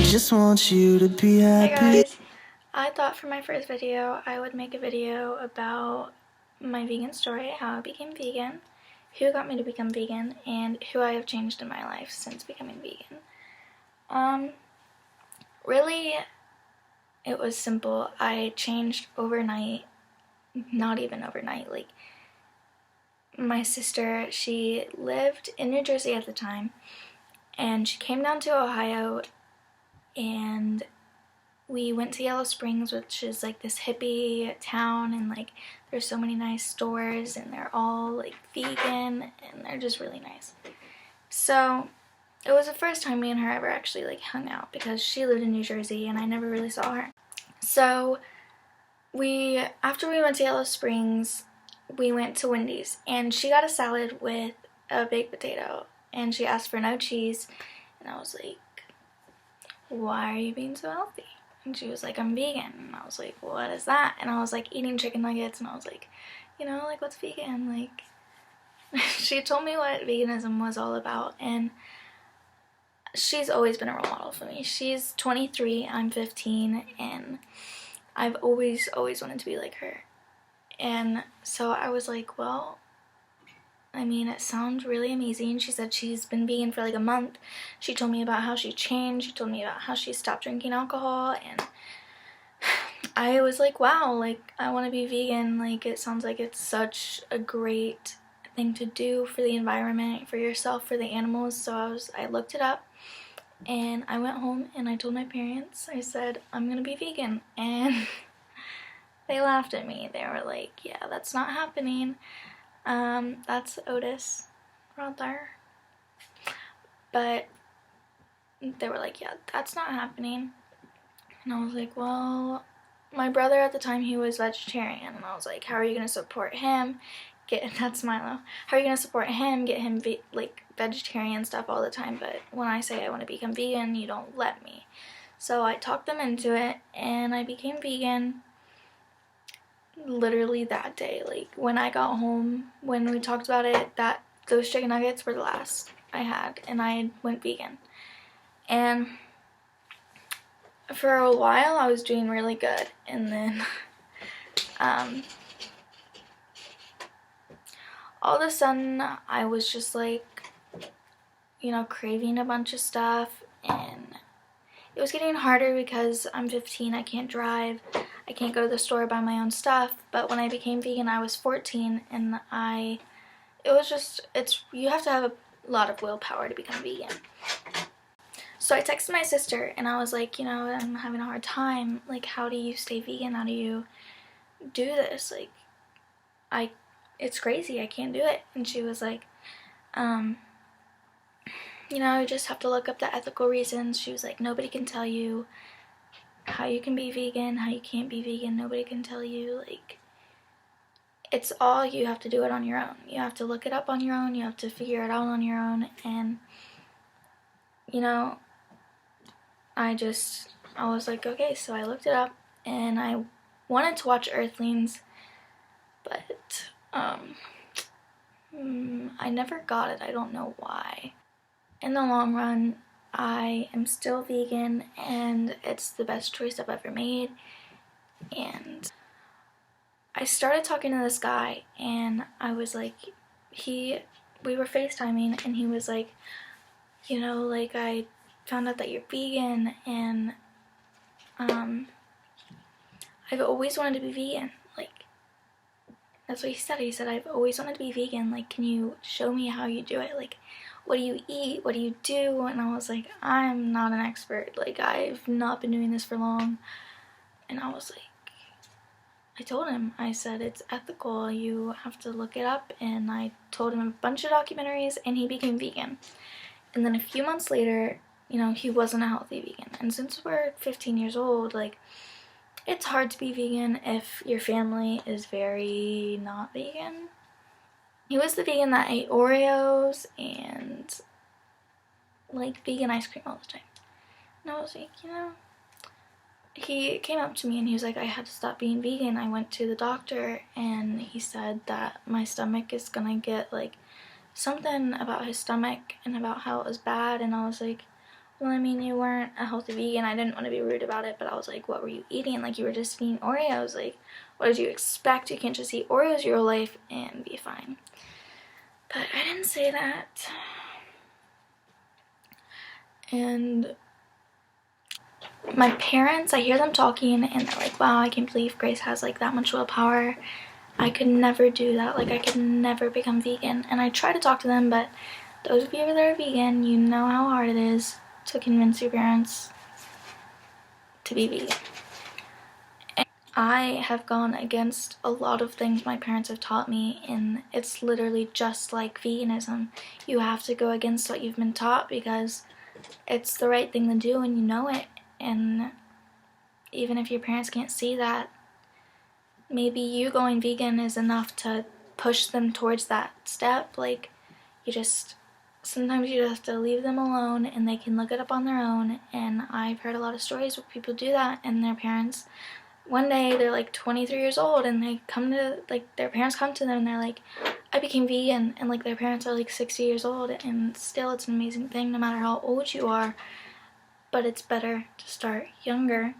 just want you to be happy. Hey guys, I thought for my first video I would make a video about my vegan story, how I became vegan, who got me to become vegan, and who I have changed in my life since becoming vegan. Really, it was simple. I changed overnight, not even overnight. Like, my sister, she lived in New Jersey at the time, and she came down to Ohio, and we went to Yellow Springs, which is like this hippie town, and like there's so many nice stores and they're all like vegan and they're just really nice. So it was the first time me and her ever actually like hung out because she lived in New Jersey and I never really saw her. So after we went to Yellow Springs, we went to Wendy's and she got a salad with a baked potato and she asked for no cheese, and I was like, why are you being so healthy? And she was like, I'm vegan. And I was like, what is that? And I was like eating chicken nuggets and I was like, you know, like, what's vegan? Like, she told me what veganism was all about, and she's always been a role model for me. She's 23, I'm 15, and I've always wanted to be like her. And so I was like, well, I mean, it sounds really amazing. She said she's been vegan for like a month. She told me about how she changed. She told me about how she stopped drinking alcohol, and I was like, wow, like, I want to be vegan. Like, it sounds like it's such a great thing to do for the environment, for yourself, for the animals. So I looked it up, and I went home and I told my parents. I said, I'm gonna be vegan, and they laughed at me. They were like, yeah, that's not happening. That's Otis right there. But they were like, yeah, that's not happening. And I was like, well, my brother at the time, he was vegetarian, and I was like, how are you going to support him? That's Milo. How are you going to support him, get him like vegetarian stuff all the time, but when I say I want to become vegan, you don't let me. So I talked them into it, and I became vegan literally that day. Like, when I got home, when we talked about it, those chicken nuggets were the last I had, and I went vegan. And for a while I was doing really good, and then all of a sudden I was just like, you know, craving a bunch of stuff, and it was getting harder because I'm 15, I can't drive, I can't go to the store buy my own stuff. But when I became vegan, I was 14, and you have to have a lot of willpower to become vegan. So I texted my sister and I was like, you know, I'm having a hard time. Like, how do you stay vegan? How do you do this? Like, it's crazy. I can't do it. And she was like, you know, you just have to look up the ethical reasons. She was like, nobody can tell you how you can be vegan, how you can't be vegan. Nobody can tell you. Like, it's all, you have to do it on your own. You have to look it up on your own. You have to figure it out on your own. And, you know, I was like, okay. So I looked it up, and I wanted to watch Earthlings, but I never got it. I don't know why. In the long run, I am still vegan, and it's the best choice I've ever made. And I started talking to this guy, and I was like, we were FaceTiming, and he was like, you know, like, I found out that you're vegan, and I've always wanted to be vegan. Like, that's what he said. He said, I've always wanted to be vegan. Like, can you show me how you do it? Like, what do you eat? What do you do? And I was like, I'm not an expert. Like, I've not been doing this for long. And I was like, I told him, I said, it's ethical. You have to look it up. And I told him a bunch of documentaries, and he became vegan. And then a few months later, you know, he wasn't a healthy vegan. And since we're 15 years old, like, it's hard to be vegan if your family is very not vegan. He was the vegan that ate Oreos and like vegan ice cream all the time. And I was like, you know, he came up to me and he was like, I had to stop being vegan. I went to the doctor and he said that my stomach is gonna get like something about his stomach and about how it was bad. And I was like, well, I mean, you weren't a healthy vegan. I didn't want to be rude about it, but I was like, what were you eating? Like, you were just eating Oreos. Like, what did you expect? You can't just eat Oreos your whole life and be fine. But I didn't say that. And my parents, I hear them talking and they're like, wow, I can't believe Grace has like that much willpower. I could never do that. Like, I could never become vegan. And I try to talk to them, but those of you that are vegan, you know how hard it is to convince your parents to be vegan. And I have gone against a lot of things my parents have taught me, and it's literally just like veganism. You have to go against what you've been taught because it's the right thing to do and you know it. And even if your parents can't see that, maybe you going vegan is enough to push them towards that step. Like, sometimes you just have to leave them alone and they can look it up on their own. And I've heard a lot of stories where people do that and their parents, one day they're like 23 years old and they come to, like, their parents come to them and they're like, I became vegan, and like their parents are like 60 years old, and still it's an amazing thing no matter how old you are. But it's better to start younger.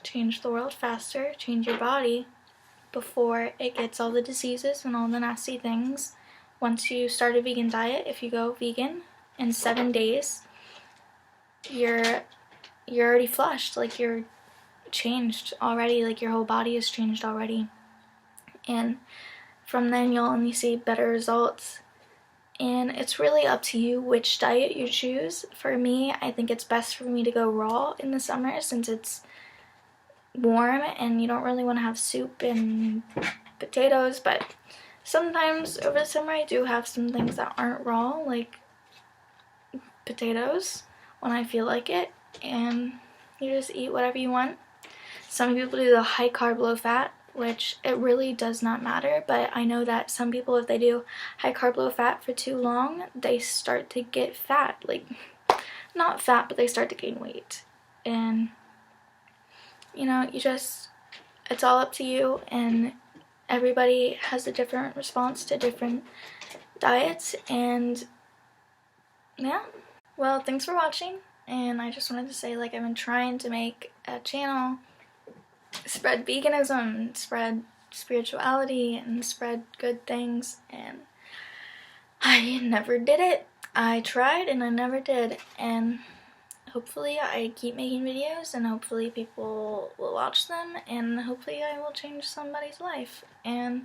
Change the world faster, change your body before it gets all the diseases and all the nasty things. Once you start a vegan diet, if you go vegan in 7 days, you're already flushed. Like, you're changed already. Like, your whole body is changed already. And from then you'll only see better results. And it's really up to you which diet you choose. For me, I think it's best for me to go raw in the summer since it's warm and you don't really want to have soup and potatoes. But sometimes over the summer I do have some things that aren't raw, like potatoes, when I feel like it. And you just eat whatever you want. Some people do the high carb, low fat, which it really does not matter, but I know that some people, if they do high carb, low fat for too long, they start to get fat. Like, not fat, but they start to gain weight. And, you know, it's all up to you, and everybody has a different response to different diets. And yeah, well, thanks for watching, and I just wanted to say, like, I've been trying to make a channel, spread veganism, spread spirituality, and spread good things, and I never did it. I tried and I never did, and hopefully I keep making videos and hopefully people will watch them, and hopefully I will change somebody's life. And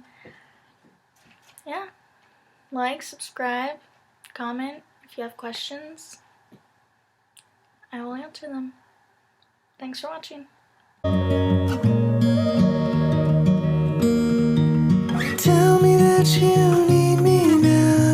yeah, like, subscribe, comment if you have questions. I will answer them. Thanks for watching. Tell me that you